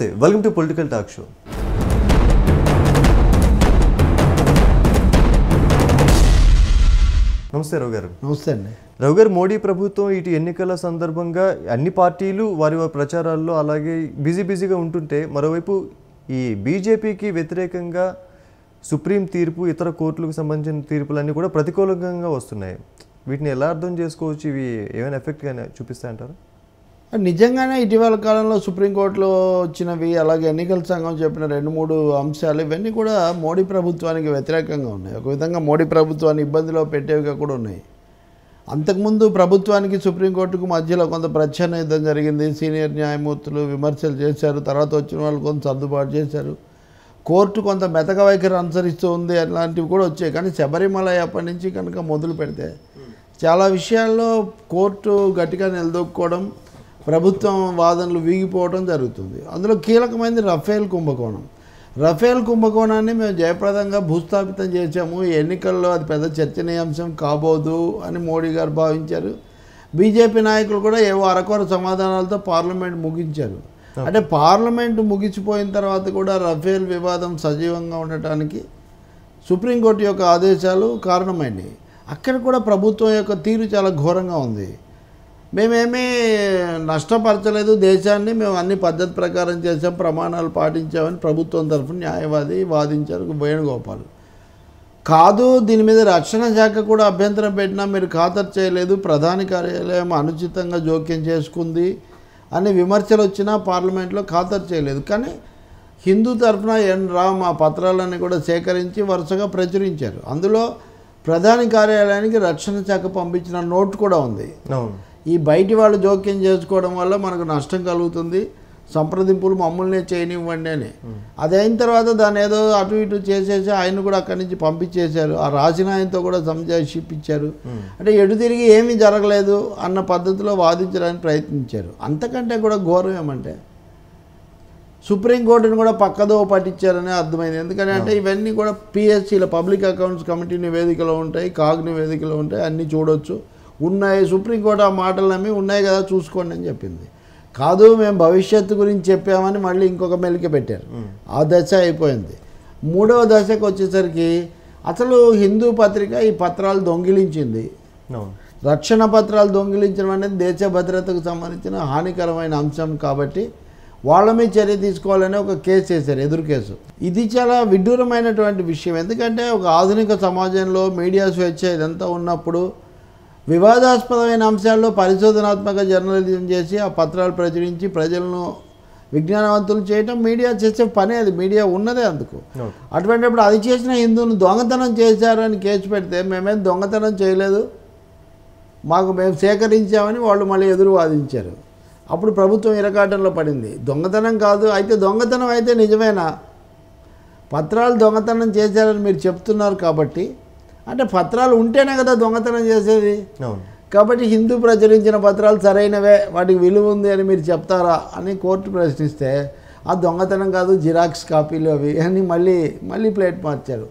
నమస్తే, welcome to political talk show. నమస్తే రావు గారు. నమస్తే అండి. రావు గారు, మోడీ ప్రభుత్వం ఇటు ఎన్నికల సందర్భంగా అన్ని పార్టీలు వారి ప్రచారాల్లో అలాగే బిజీగా ఉంటుంటే, మరోవైపు ఈ బీజేపీకి వ్యతిరేకంగా సుప్రీం తీర్పు, ఇతర కోర్టులకు సంబంధించిన తీర్పులన్నీ కూడా ప్రతికూలంగా వస్తున్నాయి. వీటిని ఎలా అర్థం చేసుకోవచ్చు? ఇవి ఏమైనా ఎఫెక్ట్గా చూపిస్తాయంటారు? నిజంగానే ఇటీవల కాలంలో సుప్రీంకోర్టులో వచ్చినవి, అలాగే ఎన్నికల సంఘం చెప్పిన 2-3 అంశాలు ఇవన్నీ కూడా మోడీ ప్రభుత్వానికి వ్యతిరేకంగా ఉన్నాయి. ఒక విధంగా మోడీ ప్రభుత్వాన్ని ఇబ్బందిలో పెట్టేవిగా కూడా ఉన్నాయి. అంతకుముందు ప్రభుత్వానికి సుప్రీంకోర్టుకు మధ్యలో కొంత ప్రచ్ఛన్న యుద్ధం జరిగింది. సీనియర్ న్యాయమూర్తులు విమర్శలు చేశారు, తర్వాత వచ్చిన వాళ్ళు కొంత సర్దుబాటు చేశారు. కోర్టు కొంత మెతక వైఖరి అనుసరిస్తూ ఉంది, అలాంటివి కూడా వచ్చాయి. కానీ శబరిమల అప్పటి నుంచి కనుక మొదలు పెడితే చాలా విషయాల్లో కోర్టు గట్టిగా నిలదొక్కుకోవడం, ప్రభుత్వం వాదనలు వీగిపోవడం జరుగుతుంది. అందులో కీలకమైనది రఫేల్ కుంభకోణం. రఫేల్ కుంభకోణాన్ని మేము జయప్రదంగా భూస్థాపితం చేశాము, ఎన్నికల్లో అది పెద్ద చర్చనీయాంశం కాబోదు అని మోడీ గారు భావించారు. బీజేపీ నాయకులు కూడా ఏవో అరకొర సమాధానాలతో పార్లమెంట్ ముగించారు. అంటే పార్లమెంటు ముగిసిపోయిన తర్వాత కూడా రఫేల్ వివాదం సజీవంగా ఉండటానికి సుప్రీంకోర్టు యొక్క ఆదేశాలు కారణమైనవి. అక్కడ కూడా ప్రభుత్వం యొక్క తీరు చాలా ఘోరంగా ఉంది. మేమేమీ నష్టపరచలేదు దేశాన్ని, మేము అన్ని పద్ధతి ప్రకారం చేసాం, ప్రమాణాలు పాటించామని ప్రభుత్వం తరఫున న్యాయవాది వాదించారు వేణుగోపాల్. కాదు, దీని మీద రక్షణ శాఖ కూడా అభ్యంతరం పెట్టినా మీరు ఖాతరు చేయలేదు, ప్రధాని కార్యాలయం అనుచితంగా జోక్యం చేసుకుంది అని విమర్శలు వచ్చినా పార్లమెంట్లో ఖాతరు చేయలేదు. కానీ హిందూ తరఫున ఎన్ రామ్ ఆ పత్రాలన్నీ కూడా సేకరించి వరుసగా ప్రచురించారు. అందులో ప్రధాని కార్యాలయానికి రక్షణ శాఖ పంపించిన నోట్ కూడా ఉంది. ఈ బయటి వాళ్ళు జోక్యం చేసుకోవడం వల్ల మనకు నష్టం కలుగుతుంది, సంప్రదింపులు మమ్మల్నే చేయనివ్వండి అని. అది అయిన తర్వాత దాన్ని ఏదో అటు ఇటు చేసేసి ఆయన కూడా అక్కడి నుంచి పంపించేశారు. ఆ రాసిన ఆయనతో కూడా సంజాయిషిప్పించారు. అంటే ఎటు తిరిగి ఏమీ జరగలేదు అన్న పద్ధతిలో వాదించడానికి ప్రయత్నించారు. అంతకంటే కూడా ఘోరం ఏమంటే సుప్రీంకోర్టును కూడా పక్కదో పట్టించారని అర్థమైంది. ఎందుకంటే ఇవన్నీ కూడా పిఎస్సీల పబ్లిక్ అకౌంట్స్ కమిటీ నివేదికలో ఉంటాయి, కాగ్ నివేదికలో ఉంటాయి, అన్నీ చూడొచ్చు, ఉన్నాయి. సుప్రీంకోర్టు ఆ మాటలు నమ్మి ఉన్నాయి కదా చూసుకోండి అని చెప్పింది. కాదు, మేము భవిష్యత్తు గురించి చెప్పామని మళ్ళీ ఇంకొక మెలిక పెట్టారు. ఆ దశ అయిపోయింది. మూడవ దశకు వచ్చేసరికి అసలు హిందూ పత్రిక ఈ పత్రాలు దొంగిలించింది. రక్షణ పత్రాలు దొంగిలించడం అనేది దేశ భద్రతకు సంబంధించిన హానికరమైన అంశం కాబట్టి వాళ్ళ మీద చర్య తీసుకోవాలని ఒక కేసు వేశారు, ఎదురు కేసు. ఇది చాలా విడ్డూరమైనటువంటి విషయం. ఎందుకంటే ఒక ఆధునిక సమాజంలో మీడియా స్వేచ్ఛ ఇదంతా ఉన్నప్పుడు వివాదాస్పదమైన అంశాల్లో పరిశోధనాత్మక జర్నలిజం చేసి ఆ పత్రాలు ప్రచురించి ప్రజలను విజ్ఞానవంతులు చేయటం మీడియా చేసే పని. అది మీడియా ఉన్నదే అందుకు. అటువంటిప్పుడు అది చేసిన హిందువును దొంగతనం చేశారు అని కేసు పెడితే మేమేం దొంగతనం చేయలేదు, మేము సేకరించామని వాళ్ళు మళ్ళీ ఎదురు వాదించారు. అప్పుడు ప్రభుత్వం ఇరకాటంలో పడింది. దొంగతనం కాదు, అయితే దొంగతనం అయితే నిజమేనా? పత్రాలు దొంగతనం చేశారని మీరు చెప్తున్నారు కాబట్టి, అంటే పత్రాలు ఉంటేనే కదా దొంగతనం చేసేది. కాబట్టి హిందూ ప్రచురించిన పత్రాలు సరైనవే, వాటికి విలువ ఉంది అని మీరు చెప్తారా అని కోర్టు ప్రశ్నిస్తే ఆ దొంగతనం కాదు, జిరాక్స్ కాపీలు అవి అని మళ్ళీ ప్లేట్ మార్చారు.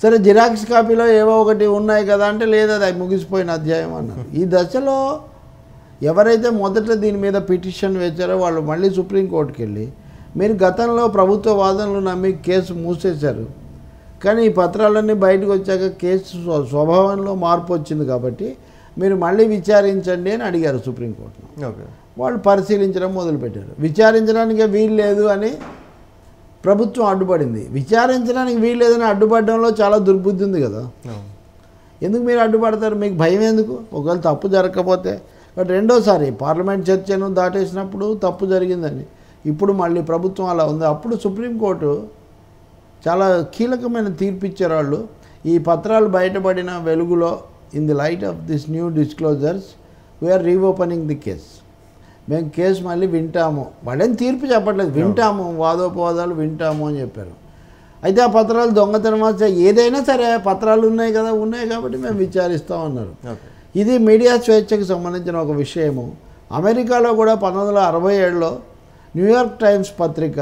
సరే, జిరాక్స్ కాపీలో ఏవో ఒకటి ఉన్నాయి కదా అంటే లేదు, అది ముగిసిపోయిన అధ్యాయం అన్నారు. ఈ దశలో ఎవరైతే మొదట దీని మీద పిటిషన్ వేశారో వాళ్ళు మళ్ళీ సుప్రీంకోర్టుకి వెళ్ళి మీరు గతంలో ప్రభుత్వ వాదనలు నమ్మి కేసు మూసేశారు, కానీ ఈ పత్రాలన్నీ బయటకు వచ్చాక కేసు స్వభావంలో మార్పు వచ్చింది కాబట్టి మీరు మళ్ళీ విచారించండి అని అడిగారు సుప్రీంకోర్టును. వాళ్ళు పరిశీలించడం మొదలుపెట్టారు. విచారించడానికి వీలు లేదు అని ప్రభుత్వం అడ్డుపడింది. విచారించడానికి వీలు లేదని అడ్డుపడడంలో చాలా దుర్బుద్ధి ఉంది కదా. ఎందుకు మీరు అడ్డుపడతారు? మీకు భయం ఎందుకు? ఒకవేళ తప్పు జరగకపోతే. బట్ రెండోసారి పార్లమెంట్ చర్చను దాటేసినప్పుడు తప్పు జరిగిందని ఇప్పుడు మళ్ళీ ప్రభుత్వం అలా ఉంది. అప్పుడు సుప్రీంకోర్టు చాలా కీలకమైన తీర్పు ఇచ్చారు వాళ్ళు. ఈ పత్రాలు బయటపడిన వెలుగులో, in the light of this new disclosures we are reopening the case. మేము కేసు మళ్ళీ వింటాము. వాళ్ళేం తీర్పు చెప్పట్లేదు, వింటాము, వాదోపవాదాలు వింటాము అని చెప్పారు. అయితే ఆ పత్రాలు దొంగతనమా ఏదైనా సరే పత్రాలు ఉన్నాయి కదా, ఉన్నాయి కాబట్టి మేము విచారిస్తామన్నారు. ఇది మీడియా స్వేచ్ఛకు సంబంధించిన ఒక విషయము. అమెరికాలో కూడా 1967లో న్యూయార్క్ టైమ్స్ పత్రిక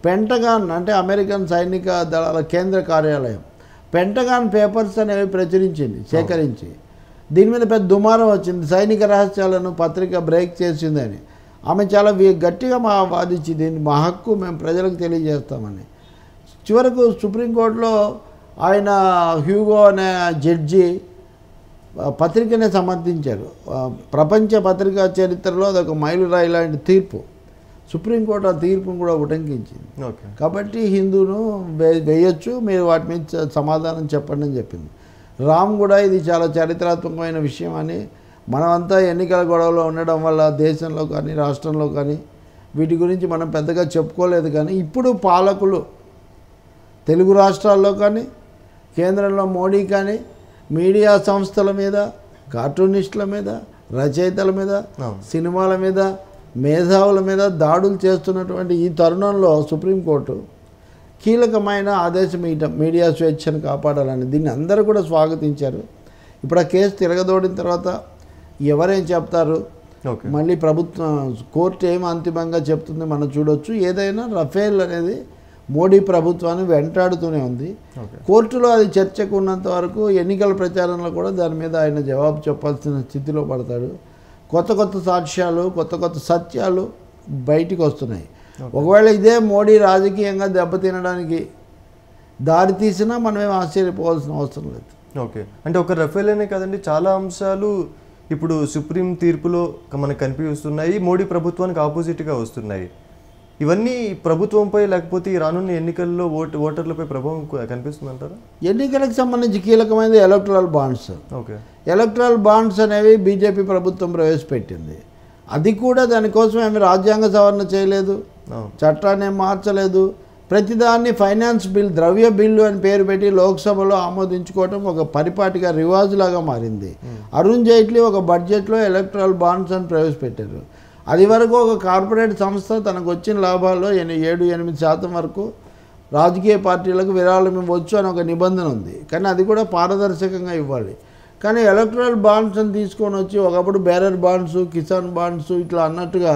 పెంటగాన్ అంటే అమెరికన్ సైనిక దళాల కేంద్ర కార్యాలయం పెంటగాన్ పేపర్స్ అనేవి ప్రచురించింది సేకరించి. దీని మీద పెద్ద దుమారం వచ్చింది, సైనిక రహస్యాలను పత్రిక బ్రేక్ చేసిందని. ఆమె చాలా గట్టిగా వాదించి దీన్ని మా హక్కు, మేము ప్రజలకు తెలియజేస్తామని. చివరకు సుప్రీంకోర్టులో ఆయన హ్యూగో అనే జడ్జి పత్రికనే సమర్థించారు. ప్రపంచ పత్రికా చరిత్రలో అదొక మైలురాయి లాంటి తీర్పు. సుప్రీంకోర్టు ఆ తీర్పును కూడా ఉటంకించింది. కాబట్టి హిందూను వేయొచ్చు, మీరు వాటి మీద సమాధానం చెప్పండి అని చెప్పింది. రామ్ కూడా ఇది చాలా చారిత్రాత్మకమైన విషయం అని, మనమంతా ఎన్నికల గొడవలో ఉండడం వల్ల దేశంలో కానీ రాష్ట్రంలో కానీ వీటి గురించి మనం పెద్దగా చెప్పుకోలేదు. కానీ ఇప్పుడు పాలకులు తెలుగు రాష్ట్రాల్లో కానీ కేంద్రంలో మోడీ కానీ మీడియా సంస్థల మీద, కార్టూనిస్టుల మీద, రచయితల మీద, సినిమాల మీద, మేధావుల మీద దాడులు చేస్తున్నటువంటి ఈ తరుణంలో సుప్రీంకోర్టు కీలకమైన ఆదేశం మీడియా స్వేచ్ఛను కాపాడాలని దీన్ని అందరూ కూడా స్వాగతించారు. ఇప్పుడు ఆ కేసు తిరగదోడిన తర్వాత ఎవరేం చెప్తారు, మళ్ళీ ప్రభుత్వం కోర్టు ఏం అంతిమంగా చెప్తుంది మనం చూడొచ్చు. ఏదైనా రఫేల్ అనేది మోడీ ప్రభుత్వాన్ని వెంటాడుతూనే ఉంది. కోర్టులో అది చర్చకు ఉన్నంత వరకు ఎన్నికల ప్రచారంలో కూడా దాని మీద ఆయన జవాబు చెప్పాల్సిన స్థితిలో పడతాడు. కొత్త కొత్త సాక్ష్యాలు, కొత్త కొత్త సత్యాలు బయటికి వస్తున్నాయి. ఒకవేళ ఇదే మోడీ రాజకీయంగా దెబ్బతినడానికి దారి తీసినా మనమేం ఆశ్చర్యపోవాల్సిన అవసరం లేదు. ఓకే, అంటే ఒక రఫేలేనే కాదండి, చాలా అంశాలు ఇప్పుడు సుప్రీం తీర్పులో మనకు కనిపిస్తున్నాయి, మోడీ ప్రభుత్వానికి ఆపోజిట్గా వస్తున్నాయి. ఇవన్నీ ప్రభుత్వంపై లేకపోతే ఈ రానున్న ఎన్నికల్లో ఓటర్లపై ప్రభావం కనిపిస్తుందంటారా? ఎన్నికలకు సంబంధించి కీలకమైనది electoral bonds. Okay, electoral bonds అనేవి బీజేపీ ప్రభుత్వం ప్రవేశపెట్టింది. అది కూడా దానికోసం ఏమి రాజ్యాంగ సవరణ చేయలేదు, చట్టాన్ని మార్చలేదు. ప్రతిదాన్ని ఫైనాన్స్ బిల్, ద్రవ్య బిల్లు అని పేరు పెట్టి లోక్సభలో ఆమోదించుకోవటం ఒక పరిపాటిగా రివాజులాగా మారింది. అరుణ్ జైట్లీ ఒక బడ్జెట్లో ఎలక్టరల్ బాండ్స్ అని ప్రవేశపెట్టారు. అది వరకు ఒక కార్పొరేట్ సంస్థ తనకు వచ్చిన లాభాల్లో 7-8% వరకు రాజకీయ పార్టీలకు విరాళం ఇవ్వచ్చు అని ఒక నిబంధన ఉంది. కానీ అది కూడా పారదర్శకంగా ఇవ్వాలి. కానీ ఎలక్టరల్ బాండ్స్ అని తీసుకొని వచ్చి ఒకప్పుడు బేరర్ బాండ్స్, కిసాన్ బాండ్స్ ఇట్లా అన్నట్టుగా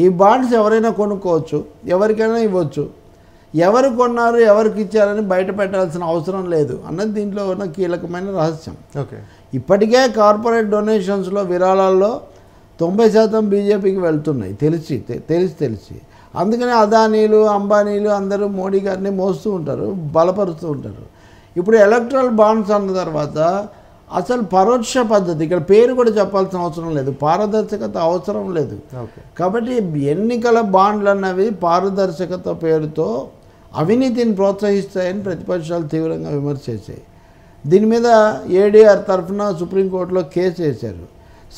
ఈ బాండ్స్ ఎవరైనా కొనుక్కోవచ్చు, ఎవరికైనా ఇవ్వచ్చు. ఎవరు కొన్నారు, ఎవరికి ఇచ్చారని బయట పెట్టాల్సిన అవసరం లేదు అన్నది దీంట్లో ఉన్న కీలకమైన రహస్యం. ఓకే, ఇప్పటికే కార్పొరేట్ డొనేషన్స్లో విరాళాల్లో 90% బీజేపీకి వెళ్తున్నాయి తెలిసి. అందుకనే అదానీలు, అంబానీలు అందరూ మోడీ గారిని మోస్తూ ఉంటారు, బలపరుస్తూ ఉంటారు. ఇప్పుడు ఎలక్టరల్ బాండ్స్ అన్న తర్వాత అసలు పరోక్ష పద్ధతి, ఇక్కడ పేరు కూడా చెప్పాల్సిన అవసరం లేదు, పారదర్శకత అవసరం లేదు. కాబట్టి ఎన్నికల బాండ్లు అన్నవి పారదర్శకత పేరుతో అవినీతిని ప్రోత్సహిస్తాయని ప్రతిపక్షాలు తీవ్రంగా విమర్శ చేశాయి. దీని మీద ఏడీఆర్ తరఫున సుప్రీంకోర్టులో కేసు వేశారు.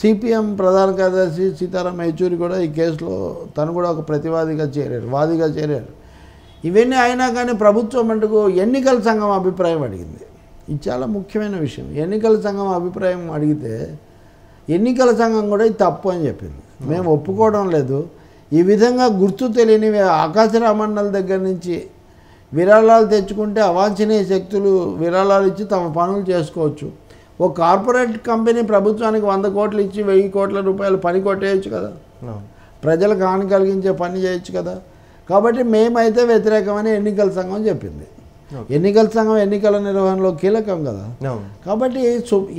సిపిఎం ప్రధాన కార్యదర్శి సీతారాం యేచూరి కూడా ఈ కేసులో తను కూడా ఒక వాదిగా చేరారు. ఇవన్నీ అయినా కానీ ప్రభుత్వం మటుకు ఎన్నికల సంఘం అభిప్రాయం అడిగింది. ఇది చాలా ముఖ్యమైన విషయం. ఎన్నికల సంఘం అభిప్రాయం అడిగితే ఎన్నికల సంఘం కూడా ఇది తప్పు అని చెప్పింది. మేము ఒప్పుకోవడం లేదు, ఈ విధంగా గుర్తు తెలియని ఆకాశరామన్నల దగ్గర నుంచి విరాళాలు తెచ్చుకుంటే అవాంఛనీయ శక్తులు విరాళాలు ఇచ్చి తమ పనులు చేసుకోవచ్చు. ఒక కార్పొరేట్ కంపెనీ ప్రభుత్వానికి 100 కోట్లు ఇచ్చి 1000 కోట్ల రూపాయలు పని కొట్టేయచ్చు కదా, ప్రజలకు హాని కలిగించే పని చేయొచ్చు కదా. కాబట్టి మేమైతే వ్యతిరేకమని ఎన్నికల సంఘం చెప్పింది. ఎన్నికల సంఘం ఎన్నికల నిర్వహణలో కీలకం కదా. కాబట్టి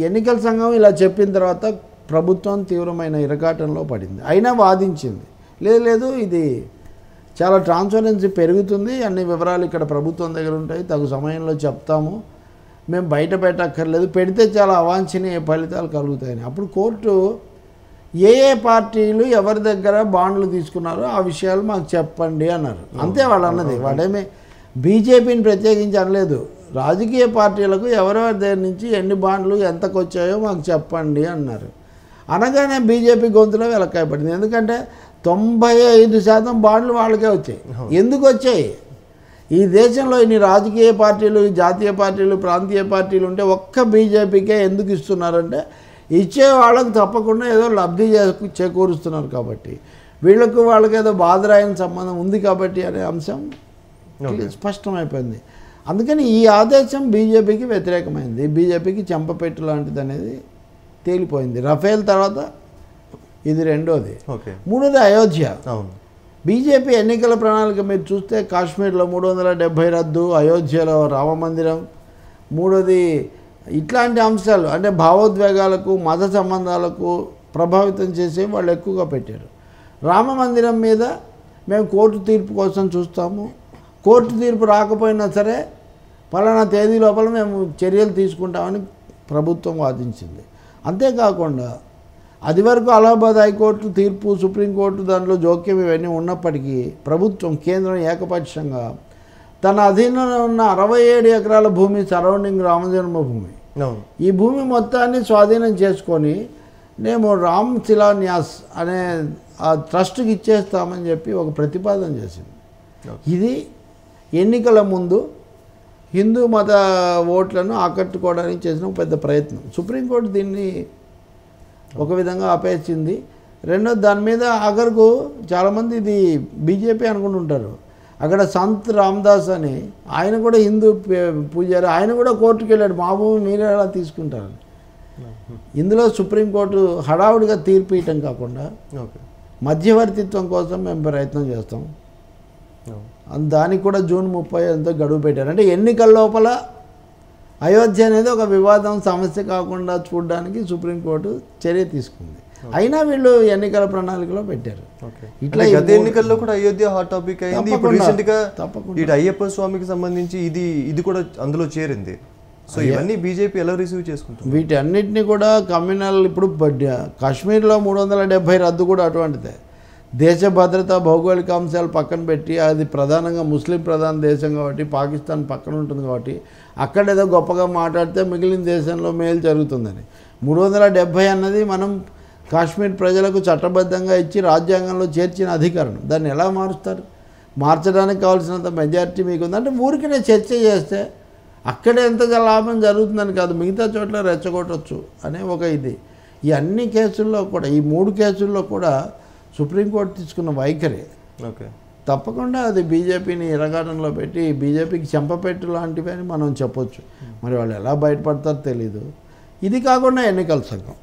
ఎన్నికల సంఘం ఇలా చెప్పిన తర్వాత ప్రభుత్వం తీవ్రమైన ఇరకాటంలో పడింది. అయినా వాదించింది, లేదు ఇది చాలా ట్రాన్స్పరెన్సీ పెరుగుతుంది, అన్ని వివరాలు ఇక్కడ ప్రభుత్వం దగ్గర ఉంటాయి, తగు సమయంలో చెప్తాము, మేము బయట పెట్టక్కర్లేదు, పెడితే చాలా అవాంఛనీయ ఫలితాలు కలుగుతాయని. అప్పుడు కోర్టు ఏ పార్టీలు ఎవరి దగ్గర బాండ్లు తీసుకున్నారో ఆ విషయాలు మాకు చెప్పండి అన్నారు. అంతే వాళ్ళు అన్నది. వాడేమి బీజేపీని ప్రత్యేకించి అనలేదు, రాజకీయ పార్టీలకు ఎవరెవరి దగ్గర నుంచి ఎన్ని బాండ్లు ఎంతకు వచ్చాయో మాకు చెప్పండి అన్నారు. అనగానే బీజేపీ గొంతులో వెలక్కాయపడింది. ఎందుకంటే 95% బాండ్లు వాళ్ళకే వచ్చాయి. ఎందుకు వచ్చాయి? ఈ దేశంలో ఇన్ని రాజకీయ పార్టీలు, జాతీయ పార్టీలు, ప్రాంతీయ పార్టీలు ఉంటే ఒక్క బీజేపీకే ఎందుకు ఇస్తున్నారంటే ఇచ్చే వాళ్ళకు తప్పకుండా ఏదో లబ్ధి చేకూరుస్తున్నారు కాబట్టి, వీళ్ళకు వాళ్ళకి ఏదో బాధరాయని సంబంధం ఉంది కాబట్టి అనే అంశం స్పష్టమైపోయింది. అందుకని ఈ ఆదేశం బీజేపీకి వ్యతిరేకమైంది, బీజేపీకి చెంపపెట్టు లాంటిది అనేది తేలిపోయింది. రఫేల్ తర్వాత ఇది రెండోది. మూడోది అయోధ్య. బీజేపీ ఎన్నికల ప్రణాళిక మీరు చూస్తే కాశ్మీర్లో 370 రద్దు, అయోధ్యలో రామమందిరం, మూడోది ఇట్లాంటి అంశాలు అంటే భావోద్వేగాలకు, మత సంబంధాలకు ప్రభావితం చేసే వాళ్ళు ఎక్కువగా పెట్టారు. రామ మందిరం మీద మేము కోర్టు తీర్పు కోసం చూస్తాము, కోర్టు తీర్పు రాకపోయినా సరే పలానా తేదీ లోపల మేము చర్యలు తీసుకుంటామని ప్రభుత్వం వాదించింది. అంతేకాకుండా అది వరకు అలహాబాద్ హైకోర్టు తీర్పు, సుప్రీంకోర్టు దాంట్లో జోక్యం ఇవన్నీ ఉన్నప్పటికీ ప్రభుత్వం కేంద్రం ఏకపక్షంగా తన అధీనంలో ఉన్న 67 ఎకరాల భూమి సరౌండింగ్ రామజన్మభూమి, ఈ భూమి మొత్తాన్ని స్వాధీనం చేసుకొని మేము రామ్ శిలాన్యాస్ అనే ఆ ట్రస్ట్కి ఇచ్చేస్తామని చెప్పి ఒక ప్రతిపాదన చేసింది. ఇది ఎన్నికల ముందు హిందూ మత ఓట్లను ఆకట్టుకోవడానికి చేసిన ఒక పెద్ద ప్రయత్నం. సుప్రీంకోర్టు దీన్ని ఒక విధంగా ఆపేసింది. రెండోది దాని మీద ఆఖరుకు చాలామంది ఇది బీజేపీ అనుకుంటుంటారు. అక్కడ సంత్ రామదాస్ అని ఆయన కూడా హిందూ పూజారి, ఆయన కూడా కోర్టుకు వెళ్ళాడు, మా భూమి మీరే ఎలా తీసుకుంటారని. ఇందులో సుప్రీంకోర్టు హడావుడిగా తీర్పు ఇవ్వటం కాకుండా మధ్యవర్తిత్వం కోసం మేము ప్రయత్నం చేస్తాం. దానికి కూడా జూన్ 30 ఎంతో గడువు పెట్టారు. అంటే ఎన్నికల లోపల అయోధ్య అనేది ఒక వివాదం సమస్య కాకుండా చూడడానికి సుప్రీంకోర్టు చర్య తీసుకుంది. అయినా వీళ్ళు ఎన్నికల ప్రణాళికలో పెట్టారు. ఇట్లా గత ఎన్నికల్లో కూడా అయోధ్య హాట్ టాపిక్ అయింది. ఇప్పుడు రీసెంట్ గా ఇటు అయ్యప్ప స్వామికి సంబంధించి ఇది కూడా అందులో చేరింది. సో ఇవన్నీ బీజేపీ ఎలా రిసీవ్ చేసుకుంటుంది? వీటి అన్నిటినీ కూడా కమ్యూనల్, ఇప్పుడు కాశ్మీర్లో 370 రద్దు కూడా అటువంటిదే. దేశ భద్రత భౌగోళిక అంశాలు పక్కన పెట్టి, అది ప్రధానంగా ముస్లిం ప్రధాన దేశం కాబట్టి, పాకిస్తాన్ పక్కన ఉంటుంది కాబట్టి అక్కడ ఏదో గొప్పగా మాట్లాడితే మిగిలిన దేశంలో మేలు జరుగుతుందని 370 అన్నది మనం కాశ్మీర్ ప్రజలకు చట్టబద్ధంగా ఇచ్చి రాజ్యాంగంలో చేర్చిన అధికారం. దాన్ని ఎలా మారుస్తారు? మార్చడానికి కావాల్సినంత మెజారిటీ మీకు ఉందంటే ఊరికినే చర్చ చేస్తే అక్కడే ఎంత లాభం జరుగుతుందని కాదు, మిగతా చోట్ల రెచ్చగొట్టవచ్చు అనే ఒక ఇది. ఈ అన్ని కేసుల్లో కూడా, ఈ 3 కేసుల్లో కూడా సుప్రీంకోర్టు తీసుకున్న వైఖరి తప్పకుండా అది బీజేపీని ఇరగాటంలో పెట్టి బీజేపీకి చెంపపెట్టు లాంటివి అని మనం చెప్పొచ్చు. మరి వాళ్ళు ఎలా బయటపడతారో తెలీదు. ఇది కాకుండా ఎన్నికల సంఘం,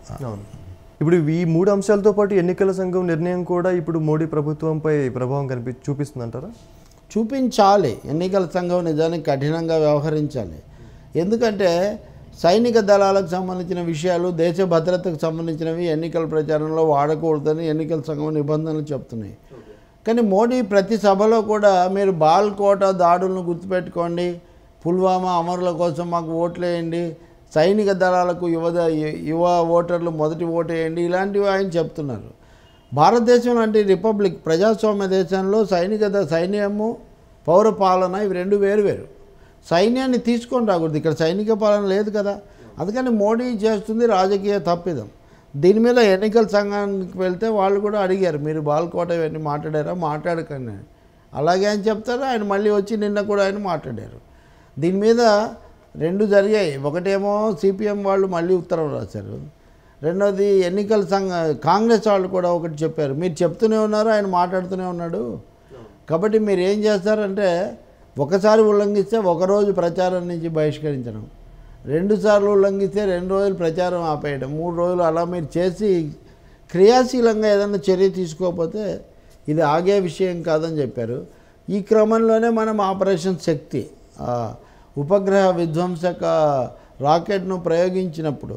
ఇప్పుడు ఈ 3 అంశాలతో పాటు ఎన్నికల సంఘం నిర్ణయం కూడా ఇప్పుడు మోడీ ప్రభుత్వంపై ప్రభావం చూపిస్తుందంటారా? చూపించాలి. ఎన్నికల సంఘం నిజానికి కఠినంగా వ్యవహరించాలి. ఎందుకంటే సైనిక దళాలకు సంబంధించిన విషయాలు, దేశ భద్రతకు సంబంధించినవి ఎన్నికల ప్రచారంలో వాడకూడదని ఎన్నికల సంఘం నిబంధనలు చెప్తున్నాయి. కానీ మోడీ ప్రతి సభలో కూడా మీరు బాల్కోట దాడులను గుర్తుపెట్టుకోండి, పుల్వామా అమరుల కోసం మాకు ఓట్లేయండి, సైనిక దళాలకు యువ ఓటర్లు మొదటి ఓటు వేయండి, ఇలాంటివి ఆయన చెప్తున్నారు. భారతదేశం లాంటి రిపబ్లిక్ ప్రజాస్వామ్య దేశంలో సైన్యము పౌర పాలన ఇవి 2 వేరు. సైన్యాన్ని తీసుకొని రాకూడదు, ఇక్కడ సైనిక పాలన లేదు కదా. అందుకని మోడీ చేస్తుంది రాజకీయ తప్పిదం. దీని మీద ఎన్నికల సంఘానికి వెళ్తే వాళ్ళు కూడా అడిగారు, మీరు బాల్కోట ఇవన్నీ మాట్లాడారా? మాట్లాడకండి అలాగే అని చెప్తారు. ఆయన మళ్ళీ వచ్చి నిన్న కూడా ఆయన మాట్లాడారు. దీని మీద 2 జరిగాయి. ఒకటేమో సిపిఎం వాళ్ళు మళ్ళీ ఉత్తరం రాశారు, రెండోది ఎన్నికల కాంగ్రెస్ వాళ్ళు కూడా ఒకటి చెప్పారు, మీరు చెప్తూనే ఉన్నారు, ఆయన మాట్లాడుతూనే ఉన్నాడు, కాబట్టి మీరు ఏం చేస్తారంటే ఒకసారి ఉల్లంఘిస్తే 1 రోజు ప్రచారం నుంచి బహిష్కరించడం, 2 సార్లు ఉల్లంఘిస్తే 2 రోజులు ప్రచారం ఆపేయడం, 3 రోజులు అలా మీరు చేసి క్రియాశీలంగా ఏదైనా చర్య తీసుకోకపోతే ఇది ఆగే విషయం కాదని చెప్పారు. ఈ క్రమంలోనే మనం ఆపరేషన్ శక్తి ఉపగ్రహ విధ్వంసక రాకెట్ను ప్రయోగించినప్పుడు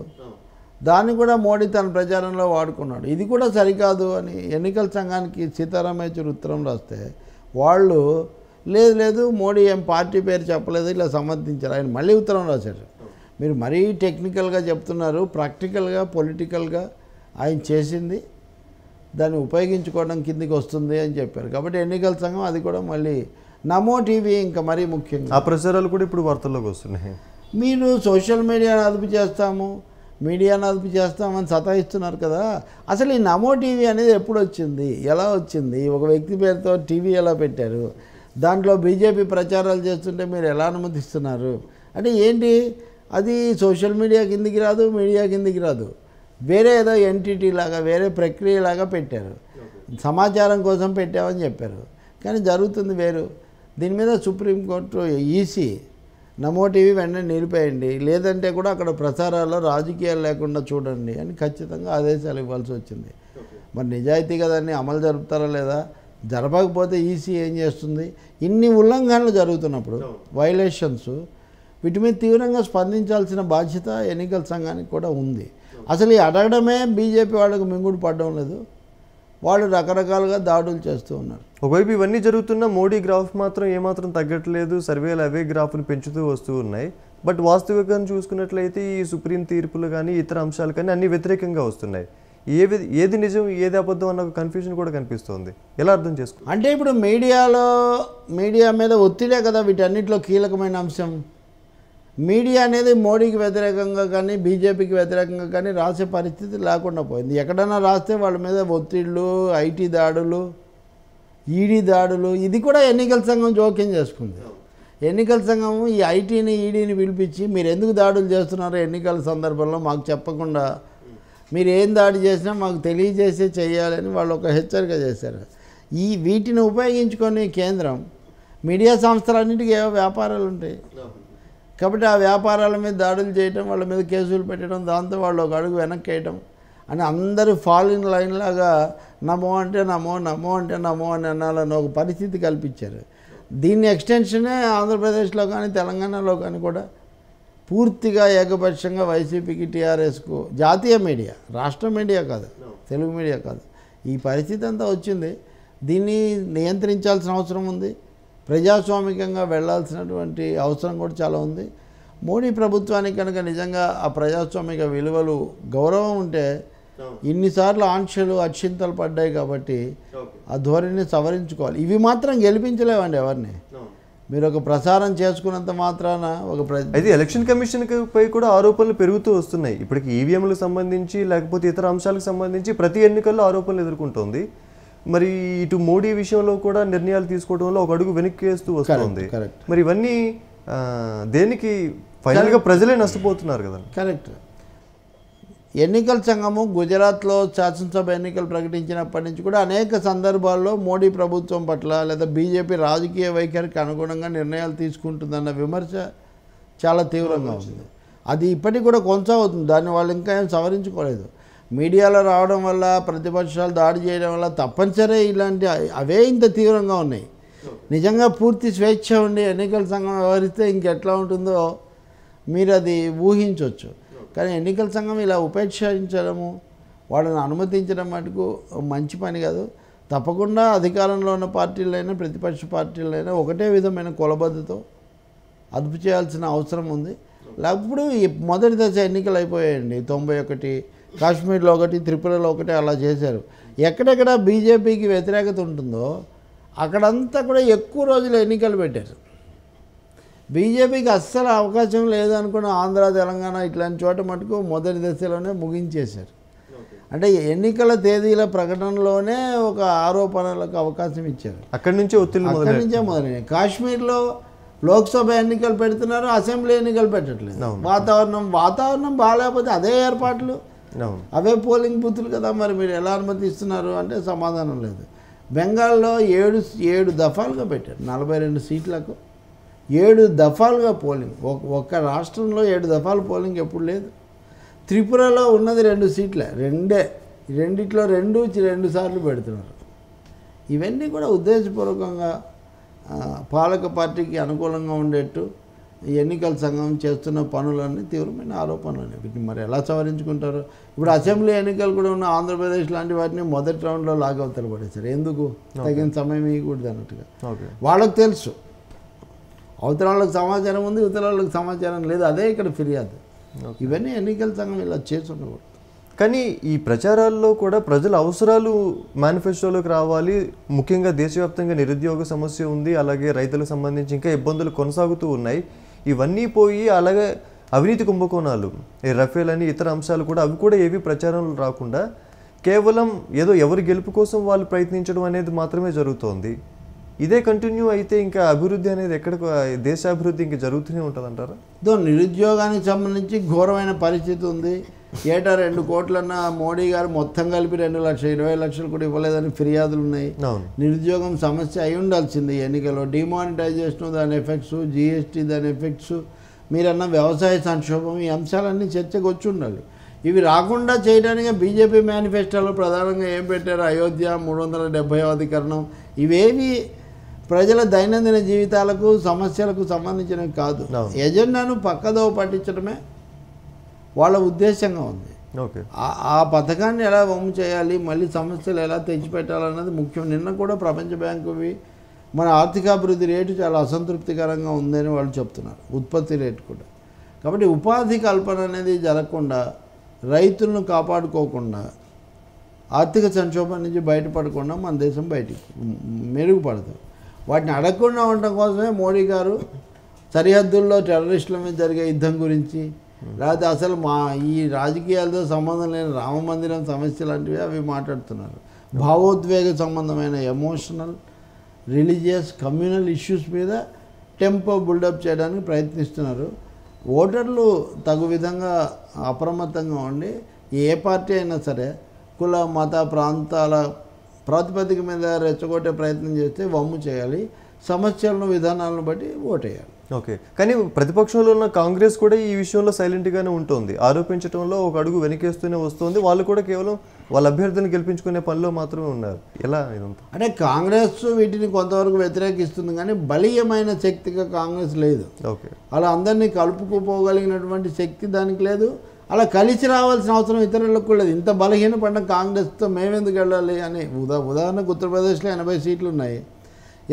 దాన్ని కూడా మోడీ తన ప్రచారంలో వాడుకున్నాడు. ఇది కూడా సరికాదు అని ఎన్నికల సంఘానికి సీతారాం యేచూరి ఉత్తరం రాస్తే వాళ్ళు లేదు మోడీ ఏం పార్టీ పేరు చెప్పలేదు ఇలా సమర్థించారు. ఆయన మళ్ళీ ఉత్తరం రాశారు, మీరు మరీ టెక్నికల్గా చెప్తున్నారు, ప్రాక్టికల్గా పొలిటికల్గా ఆయన చేసింది దాన్ని ఉపయోగించుకోవడం కిందికి వస్తుంది అని చెప్పారు. కాబట్టి ఎన్నికల సంఘం అది కూడా మళ్ళీ నమో టీవీ ఇంకా మరీ ముఖ్యంగా ఆ ప్రచారాలు కూడా ఇప్పుడు వార్తల్లోకి వస్తున్నాయి. మీరు సోషల్ మీడియాను అదుపు చేస్తాము, మీడియాను అదుపు చేస్తామని సతాయిస్తున్నారు కదా. అసలు ఈ నమో టీవీ అనేది ఎప్పుడు వచ్చింది, ఎలా వచ్చింది? ఒక వ్యక్తి పేరుతో టీవీ ఎలా పెట్టారు? దాంట్లో బీజేపీ ప్రచారాలు చేస్తుంటే మీరు ఎలా అనుమతిస్తున్నారు? అంటే ఏంటి అది? సోషల్ మీడియా కిందికి రాదు, మీడియా కిందికి రాదు, వేరే ఏదో ఎంటిటీ లాగా వేరే ప్రక్రియలాగా పెట్టారు. సమాచారం కోసం పెట్టామని చెప్పారు, కానీ జరుగుతుంది వేరు. దీని మీద సుప్రీంకోర్టు ఈసీ నమో టీవీ వెంటనే నిలిపేయండి, లేదంటే కూడా అక్కడ ప్రసారాల్లో రాజకీయాలు లేకుండా చూడండి అని ఖచ్చితంగా ఆదేశాలు ఇవ్వాల్సి వచ్చింది. మరి నిజాయితీగా దాన్ని అమలు జరుపుతారా లేదా? జరపకపోతే ఈసీ ఏం చేస్తుంది? ఇన్ని ఉల్లంఘనలు జరుగుతున్నప్పుడు వైలేషన్స్, వీటి మీద తీవ్రంగా స్పందించాల్సిన బాధ్యత ఎన్నికల సంఘానికి కూడా ఉంది. అసలు ఈ అడగడమే బీజేపీ వాళ్ళకు మింగుడు పడడం లేదు. వాళ్ళు రకరకాలుగా దాడులు చేస్తూ ఉన్నారు. ఒకవైపు ఇవన్నీ జరుగుతున్న మోడీ గ్రాఫ్ మాత్రం ఏమాత్రం తగ్గట్లేదు, సర్వేలు అవే గ్రాఫ్ను పెంచుతూ వస్తూ ఉన్నాయి. బట్ వాస్తవికంగా చూసుకున్నట్లయితే ఈ సుప్రీం తీర్పులు కానీ ఇతర అంశాలు కానీ అన్నీ వ్యతిరేకంగా వస్తున్నాయి. ఏది నిజం ఏది అబద్ధం అన్న కన్ఫ్యూజన్ కూడా కనిపిస్తుంది. ఎలా అర్థం చేసుకో అంటే ఇప్పుడు మీడియా మీద ఒత్తిడే కదా వీటన్నిటిలో కీలకమైన అంశం. మీడియా అనేది మోడీకి వ్యతిరేకంగా కానీ బీజేపీకి వ్యతిరేకంగా కానీ రాసే పరిస్థితి లేకుండా పోయింది. ఎక్కడైనా రాస్తే వాళ్ళ మీద ఒత్తిళ్ళు, ఐటీ దాడులు, ఈడీ దాడులు, ఇది కూడా ఎన్నికల సంఘం జోక్యం చేసుకుంది. ఎన్నికల సంఘం ఈ ఐటీని ఈడీని పిలిపించి మీరు ఎందుకు దాడులు చేస్తున్నారో ఎన్నికల సందర్భంలో మాకు చెప్పకుండా మీరు ఏం దాడి చేసినా మాకు తెలియజేసే చేయాలని వాళ్ళు ఒక హెచ్చరిక చేశారు. వీటిని ఉపయోగించుకొని కేంద్రం మీడియా సంస్థలన్నింటికీ ఏవో వ్యాపారాలు ఉంటాయి కాబట్టి ఆ వ్యాపారాల మీద దాడులు చేయటం, వాళ్ళ మీద కేసులు పెట్టడం, దాంతో వాళ్ళు ఒక అడుగు వెనక్కి వేయటం అని అందరూ ఫాల్ ఇన్ లైన్ లాగా నమో అంటే నమో, నమో అంటే నమో అని అనాలని ఒక పరిస్థితి కల్పించారు. దీన్ని ఎక్స్టెన్షనే ఆంధ్రప్రదేశ్లో కానీ తెలంగాణలో కానీ కూడా పూర్తిగా ఏకపక్షంగా వైసీపీకి, టీఆర్ఎస్కు, జాతీయ మీడియా, రాష్ట్ర మీడియా కాదు, తెలుగు మీడియా కాదు, ఈ పరిస్థితి అంతా వచ్చింది. దీన్ని నియంత్రించాల్సిన అవసరం ఉంది. ప్రజాస్వామికంగా వెళ్లాల్సినటువంటి అవసరం కూడా చాలా ఉంది. మోడీ ప్రభుత్వానికి కనుక నిజంగా ఆ ప్రజాస్వామిక విలువలు, గౌరవం ఉంటే ఇన్నిసార్లు ఆంక్షలు, అక్షింతలు పడ్డాయి కాబట్టి ఆ ధోరణిని సవరించుకోవాలి. ఇవి మాత్రం గెలిపించలేవండి ఎవరిని. మీరు ఒక ప్రసారం చేసుకున్నంత మాత్రాన అయితే ఎలక్షన్ కమిషన్ పై కూడా ఆరోపణలు పెరుగుతూ వస్తున్నాయి. ఇప్పటికి ఈవీఎంలకు సంబంధించి లేకపోతే ఇతర అంశాలకు సంబంధించి ప్రతి ఎన్నికల్లో ఆరోపణలు ఎదుర్కొంటోంది. మరి ఇటు మోడీ విషయంలో కూడా నిర్ణయాలు తీసుకోవడంలో ఒక అడుగు వెనక్కి వేస్తూ వస్తుంది. మరి ఇవన్నీ దేనికి ఫైనల్గా ప్రజలే నష్టపోతున్నారు కదా. కరెక్ట్. ఎన్నికల సంఘము గుజరాత్లో శాసనసభ ఎన్నికలు ప్రకటించినప్పటి నుంచి కూడా అనేక సందర్భాల్లో మోడీ ప్రభుత్వం పట్ల లేదా బీజేపీ రాజకీయ వైఖరికి అనుగుణంగా నిర్ణయాలు తీసుకుంటుందన్న విమర్శ చాలా తీవ్రంగా ఉంది. అది ఇప్పటికి కూడా కొనసాగుతుంది. దాన్ని వాళ్ళు ఇంకా ఏం సవరించుకోలేదు. మీడియాలో రావడం వల్ల, ప్రతిపక్షాలు దాడి చేయడం వల్ల తప్పనిసరి ఇలాంటి అవే ఇంత తీవ్రంగా ఉన్నాయి. నిజంగా పూర్తి స్వేచ్ఛ ఉండి ఎన్నికల సంఘం వ్యవహరిస్తే ఇంకెట్లా ఉంటుందో మీరు అది ఊహించవచ్చు. కానీ ఎన్నికల సంఘం ఇలా ఉపేక్షించడము, వాళ్ళని అనుమతించడం మటుకు మంచి పని కాదు. తప్పకుండా అధికారంలో ఉన్న పార్టీలైనా ప్రతిపక్ష పార్టీలైనా ఒకటే విధమైన కొలబద్దతో అదుపు చేయాల్సిన అవసరం ఉంది. లేకపోతే మొదటి దశ ఎన్నికలు అయిపోయాయండి. 91, కాశ్మీర్లో ఒకటి, త్రిపురలో ఒకటి అలా చేశారు. ఎక్కడెక్కడ బీజేపీకి వ్యతిరేకత ఉంటుందో అక్కడంతా కూడా ఎక్కువ రోజులు ఎన్నికలు పెట్టారు. బీజేపీకి అస్సలు అవకాశం లేదనుకున్న ఆంధ్ర, తెలంగాణ ఇట్లాంటి చోట మటుకు మొదటి దశలోనే ముగించేశారు. అంటే ఎన్నికల తేదీల ప్రకటనలోనే ఒక ఆరోపణలకు అవకాశం ఇచ్చారు. అక్కడి నుంచే మొదలైనవి. కాశ్మీర్లో లోక్సభ ఎన్నికలు పెడుతున్నారు, అసెంబ్లీ ఎన్నికలు పెట్టట్లేదు. వాతావరణం బాగాలేకపోతే అదే ఏర్పాట్లు, అవే పోలింగ్ బూతులు కదా, మరి మీరు ఎలా అనుమతిస్తున్నారు అంటే సమాధానం లేదు. బెంగాల్లో 7 దఫాలుగా పెట్టారు. 42 సీట్లకు 7 దఫాలుగా పోలింగ్. ఒక్క రాష్ట్రంలో 7 దఫాలు పోలింగ్ ఎప్పుడు లేదు. త్రిపురలో ఉన్నది 2 సీట్లే, రెండిట్లో 2 సార్లు పెడుతున్నారు. ఇవన్నీ కూడా ఉద్దేశపూర్వకంగా పాలక పార్టీకి అనుకూలంగా ఉండేట్టు ఎన్నికల సంఘం చేస్తున్న పనులన్నీ తీవ్రమైన ఆరోపణలు. వీటిని మరి ఎలా సవరించుకుంటారు? ఇప్పుడు అసెంబ్లీ ఎన్నికలు కూడా ఉన్న ఆంధ్రప్రదేశ్ లాంటి వాటిని మొదటి రౌండ్లో లాగవతలు పడేశారు. ఎందుకు? తగిన సమయం ఇవ్వకూడదు అన్నట్టుగా. వాళ్ళకు తెలుసు అవతల వాళ్ళకి సమాచారం ఉంది, ఇవతల వాళ్ళకి సమాచారం లేదు. అదే ఇక్కడ ఫిర్యాదు. ఇవన్నీ ఎన్నికల సంఘం ఇలా చేసుకుంటూ. కానీ ఈ ప్రచారాల్లో కూడా ప్రజల అవసరాలు మేనిఫెస్టోలోకి రావాలి. ముఖ్యంగా దేశవ్యాప్తంగా నిరుద్యోగ సమస్య ఉంది, అలాగే రైతులకు సంబంధించి ఇంకా ఇబ్బందులు కొనసాగుతూ ఉన్నాయి. ఇవన్నీ పోయి అలాగే అవినీతి కుంభకోణాలు, రఫేల్ అని ఇతర అంశాలు కూడా, అవి కూడా ఏవి ప్రచారంలో రాకుండా కేవలం ఏదో ఎవరి గెలుపు కోసం వాళ్ళు ప్రయత్నించడం అనేది మాత్రమే జరుగుతోంది. ఇదే కంటిన్యూ అయితే ఇంకా అభివృద్ధి అనేది ఎక్కడికి, దేశాభివృద్ధి ఇంకా జరుగుతూనే ఉంటుంది అంటారా? నిరుద్యోగానికి సంబంధించి ఘోరమైన పరిస్థితి ఉంది. ఏటా 2 కోట్లన్నా మోడీ గారు మొత్తం కలిపి 2,20,000 లక్షలు కూడా ఇవ్వలేదని ఫిర్యాదులు ఉన్నాయి. నిరుద్యోగం సమస్య అయి ఉండాల్సింది. ఎన్నికల్లో డిమానిటైజేషన్ దాని ఎఫెక్ట్స్, జిఎస్టీ దాని ఎఫెక్ట్స్, మీరన్న వ్యవసాయ సంక్షోభం, ఈ అంశాలన్నీ చర్చకు వచ్చి ఉండాలి. ఇవి రాకుండా చేయడానికి బీజేపీ మేనిఫెస్టోలో ప్రధానంగా ఏం పెట్టారు? అయోధ్య, 370వ అధికరణం, ఇవేవి ప్రజల దైనందిన జీవితాలకు సమస్యలకు సంబంధించినవి కాదు. ఎజెండాను పక్కదోవ పట్టించడమే వాళ్ళ ఉద్దేశంగా ఉంది. ఓకే. ఆ పథకాన్ని ఎలా వమ్ము చేయాలి, మళ్ళీ సమస్యలు ఎలా తెచ్చిపెట్టాలన్నది ముఖ్యం. నిన్న కూడా ప్రపంచ బ్యాంకువి మన ఆర్థికాభివృద్ధి రేటు చాలా అసంతృప్తికరంగా ఉందని వాళ్ళు చెప్తున్నారు, ఉత్పత్తి రేటు కూడా. కాబట్టి ఉపాధి కల్పన అనేది జరగకుండా, రైతులను కాపాడుకోకుండా, ఆర్థిక సంక్షోభం నుంచి బయటపడకుండా మన దేశం బయటికి మెరుగుపడదు. వాటిని అడగకుండా ఉండడం కోసమే మోడీ గారు సరిహద్దుల్లో టెర్రరిస్టుల మీద జరిగే యుద్ధం గురించి, లేకపోతే అసలు ఈ రాజకీయాలతో సంబంధం లేని రామ మందిరం సమస్య లాంటివి అవి మాట్లాడుతున్నారు. భావోద్వేగ సంబంధమైన ఎమోషనల్, రిలీజియస్, కమ్యూనల్ ఇష్యూస్ మీద టెంపో బిల్డప్ చేయడానికి ప్రయత్నిస్తున్నారు. ఓటర్లు తగు విధంగా అప్రమత్తంగా ఉండి ఏ పార్టీ అయినా సరే కుల మత ప్రాంతాల ప్రాతిపదిక మీద రెచ్చగొట్టే ప్రయత్నం చేస్తే వమ్ము చేయాలి, సమస్యలను విధానాలను బట్టి ఓటేయాలి. ఓకే. కానీ ప్రతిపక్షంలో ఉన్న కాంగ్రెస్ కూడా ఈ విషయంలో సైలెంట్గానే ఉంటుంది, ఆరోపించడంలో ఒక అడుగు వెనకేస్తూనే వస్తుంది. వాళ్ళు కూడా కేవలం వాళ్ళ అభ్యర్థిని గెలిపించుకునే పనిలో మాత్రమే ఉన్నారు. ఎలా ఇదంతా? అంటే కాంగ్రెస్ వీటిని కొంతవరకు వ్యతిరేకిస్తుంది, కానీ బలీయమైన శక్తిగా కాంగ్రెస్ లేదు. ఓకే. అలా అందరినీ కలుపుకుపోగలిగినటువంటి శక్తి దానికి లేదు. అలా కలిసి రావాల్సిన అవసరం ఇతరులకు కూడా లేదు. ఇంత బలహీనపడ్డ కాంగ్రెస్తో మేమెందుకు వెళ్ళాలి అని ఉదాహరణకు ఉత్తరప్రదేశ్లో 80 సీట్లు ఉన్నాయి.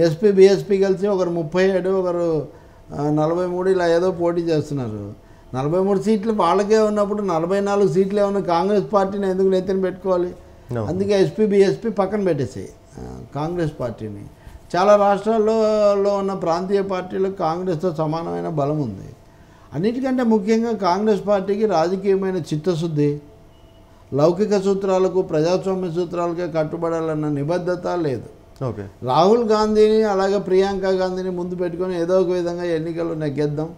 ఎస్పీ బీఎస్పీ కలిసి ఒకరు 37, ఒకరు 43 ఇలా ఏదో పోటీ చేస్తున్నారు. 43 సీట్లు వాళ్ళకే ఉన్నప్పుడు 44 సీట్లు ఏమన్నా కాంగ్రెస్ పార్టీని ఎందుకు నెత్తిన పెట్టుకోవాలి? అందుకే ఎస్పీ బీఎస్పీ పక్కన పెట్టేసాయి కాంగ్రెస్ పార్టీని. చాలా రాష్ట్రాల్లో ఉన్న ప్రాంతీయ పార్టీలకు కాంగ్రెస్తో సమానమైన బలం ఉంది. అన్నిటికంటే ముఖ్యంగా కాంగ్రెస్ పార్టీకి రాజకీయమైన చిత్తశుద్ధి, లౌకిక సూత్రాలకు ప్రజాస్వామ్య సూత్రాలకే కట్టుబడాలన్న నిబద్ధత లేదు. ఓకే. రాహుల్ గాంధీని అలాగే ప్రియాంక గాంధీని ముందు పెట్టుకొని ఏదో ఒక విధంగా ఎన్నికల్లో నెగ్గేద్దాం,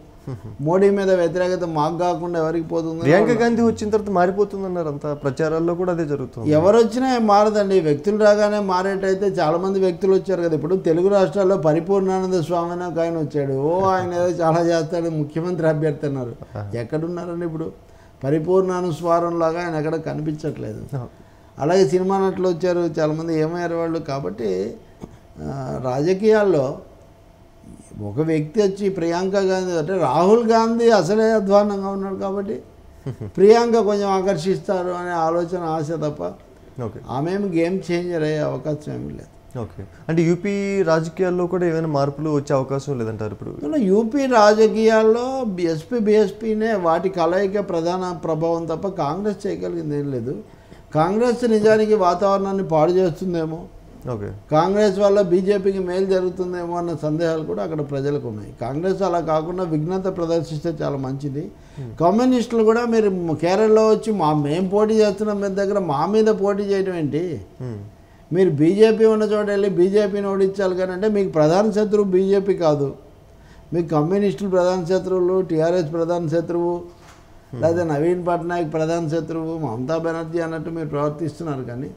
మోడీ మీద వ్యతిరేకత మాకు కాకుండా ఎవరికి పోతుంది. ప్రియాంక గాంధీ వచ్చిన తర్వాత మారిపోతుంది అన్నారు, అంతా ప్రచారాల్లో కూడా అదే జరుగుతుంది. ఎవరు వచ్చినా మారదండి, వ్యక్తులు రాగానే మారేటైతే చాలామంది వ్యక్తులు వచ్చారు కదా. ఇప్పుడు తెలుగు రాష్ట్రాల్లో పరిపూర్ణానంద స్వామి అని ఒక ఆయన వచ్చాడు. ఆయన ఏదో చాలా చేస్తాడు, ముఖ్యమంత్రి అభ్యర్థి అన్నారు. ఎక్కడున్నారండి ఇప్పుడు? పరిపూర్ణానంద స్వారంలాగా ఆయన ఎక్కడ కనిపించట్లేదు. అలాగే సినిమా నటులు వచ్చారు, చాలామంది ఏమయ్యారు వాళ్ళు. కాబట్టి రాజకీయాల్లో ఒక వ్యక్తి వచ్చి ప్రియాంక గాంధీ అంటే రాహుల్ గాంధీ అసలే అధ్వానంగా ఉన్నాడు కాబట్టి ప్రియాంక కొంచెం ఆకర్షిస్తారు అనే ఆలోచన, ఆశ తప్ప ఆమె గేమ్ చేంజర్ అయ్యే అవకాశం ఏమీ లేదు. ఓకే. అంటే యూపీ రాజకీయాల్లో కూడా ఏమైనా మార్పులు వచ్చే అవకాశం లేదంటారు ఇప్పుడు? యూపీ రాజకీయాల్లో ఎస్పీ బీఎస్పీనే వాటి కలయిక ప్రధాన ప్రభావం తప్ప కాంగ్రెస్ చేయగలిగింది ఏం లేదు. కాంగ్రెస్ నిజానికి వాతావరణాన్ని పాడు చేస్తుందేమో, ఓకే, కాంగ్రెస్ వల్ల బీజేపీకి మేలు జరుగుతుందేమో అన్న సందేహాలు కూడా అక్కడ ప్రజలకు ఉన్నాయి. కాంగ్రెస్ అలా కాకుండా విఘ్నత ప్రదర్శిస్తే చాలా మంచిది. కమ్యూనిస్టులు కూడా మీరు కేరళలో వచ్చి మేము పోటీ చేస్తున్నాం మీ దగ్గర, మా మీద పోటీ చేయడం ఏంటి? మీరు బీజేపీ ఉన్న చోట వెళ్ళి బీజేపీని ఓడించాలి కానీ అంటే మీకు ప్రధాన శత్రువు బీజేపీ కాదు, మీకు కమ్యూనిస్టులు ప్రధాన శత్రువులు, టీఆర్ఎస్ ప్రధాన శత్రువు, లేదా నవీన్ పట్నాయక్ ప్రధాన శత్రువు, మమతా బెనర్జీ అన్నట్టు మీరు ప్రవర్తిస్తున్నారు. కానీ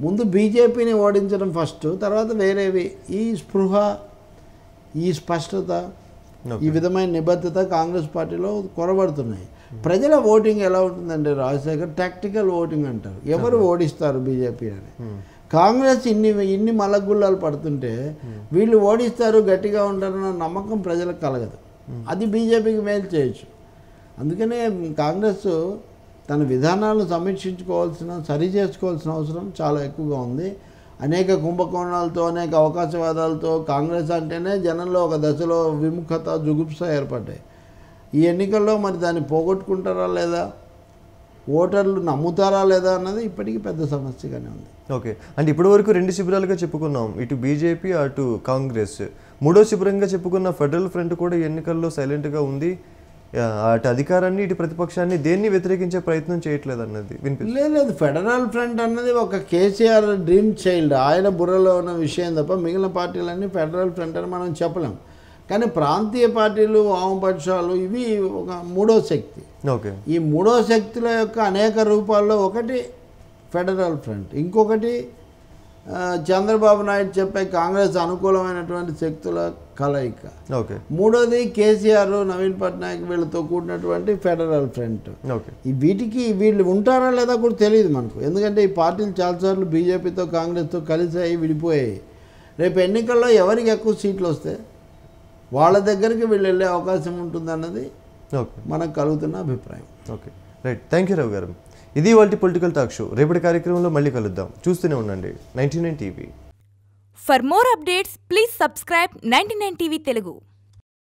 ముందు బీజేపీని ఓడించడం ఫస్ట్, తర్వాత వేరేవి. ఈ స్పృహ, ఈ స్పష్టత, ఈ విధమైన నిబద్ధత కాంగ్రెస్ పార్టీలో కొరబడుతున్నాయి. ప్రజల ఓటింగ్ ఎలా ఉంటుందంటే రాజశేఖర్, టాక్టికల్ ఓటింగ్ అంటారు. ఎవరు ఓడిస్తారు బీజేపీ అని. కాంగ్రెస్ ఇన్ని మల్లగుల్లాలు పడుతుంటే వీళ్ళు ఓడిస్తారు, గట్టిగా ఉంటారన్న నమ్మకం ప్రజలకు కలగదు. అది బీజేపీకి మేలు చేయొచ్చు. అందుకనే కాంగ్రెస్ తన విధానాలను సమీక్షించుకోవాల్సిన, సరి చేసుకోవాల్సిన అవసరం చాలా ఎక్కువగా ఉంది. అనేక కుంభకోణాలతో, అనేక అవకాశవాదాలతో కాంగ్రెస్ అంటేనే జనంలో ఒక దశలో విముఖత, జుగుప్స ఏర్పడ్డాయి. ఈ ఎన్నికల్లో మరి దాన్ని పోగొట్టుకుంటారా లేదా, ఓటర్లు నమ్ముతారా లేదా అన్నది ఇప్పటికీ పెద్ద సమస్యగానే ఉంది. ఓకే. అంటే ఇప్పటి వరకు 2 శిబిరాలుగా చెప్పుకున్నాం, ఇటు బీజేపీ అటు కాంగ్రెస్. మూడో శిబిరంగా చెప్పుకున్న ఫెడరల్ ఫ్రంట్ కూడా ఎన్నికల్లో సైలెంట్గా ఉంది. అటు అధికారాన్ని ఇటు ప్రతిపక్షాన్ని దేన్ని వ్యతిరేకించే ప్రయత్నం చేయట్లేదు అన్నది వినిపిస్తుంది. లేదు, ఫెడరల్ ఫ్రంట్ అన్నది ఒక కేసీఆర్ డ్రీమ్ చైల్డ్, ఆయన బుర్రలో ఉన్న విషయం తప్ప మిగిలిన పార్టీలన్నీ ఫెడరల్ ఫ్రంట్ అని మనం చెప్పలేం. కానీ ప్రాంతీయ పార్టీలు, వామపక్షాలు ఇవి ఒక మూడో శక్తి. ఓకే. ఈ మూడో శక్తుల యొక్క అనేక రూపాల్లో ఒకటి ఫెడరల్ ఫ్రంట్, ఇంకొకటి చంద్రబాబు నాయుడు చెప్పే కాంగ్రెస్ అనుకూలమైనటువంటి శక్తుల కలయిక. ఓకే. మూడోది కేసీఆర్, నవీన్ పట్నాయక్ వీళ్ళతో కూడినటువంటి ఫెడరల్ ఫ్రంట్. ఓకే. వీళ్ళు ఉంటారా లేదా కూడా తెలియదు మనకు. ఎందుకంటే ఈ పార్టీలు చాలాసార్లు బీజేపీతో కాంగ్రెస్తో కలిసాయి, విడిపోయాయి. రేపు ఎన్నికల్లో ఎవరికి ఎక్కువ సీట్లు వస్తే వాళ్ళ దగ్గరికి వీళ్ళు వెళ్ళే అవకాశం ఉంటుందన్నది మనకు కలుగుతున్న అభిప్రాయం. ఓకే. రైట్, థ్యాంక్ యూ రావు గారు. ఇది వాళ్ళ పొలిటికల్ టాక్ షో. రేపటి కార్యక్రమంలో మళ్ళీ కలుద్దాం. చూస్తూనే ఉండండి 99 TV. For more updates, please subscribe 99 TV Telugu.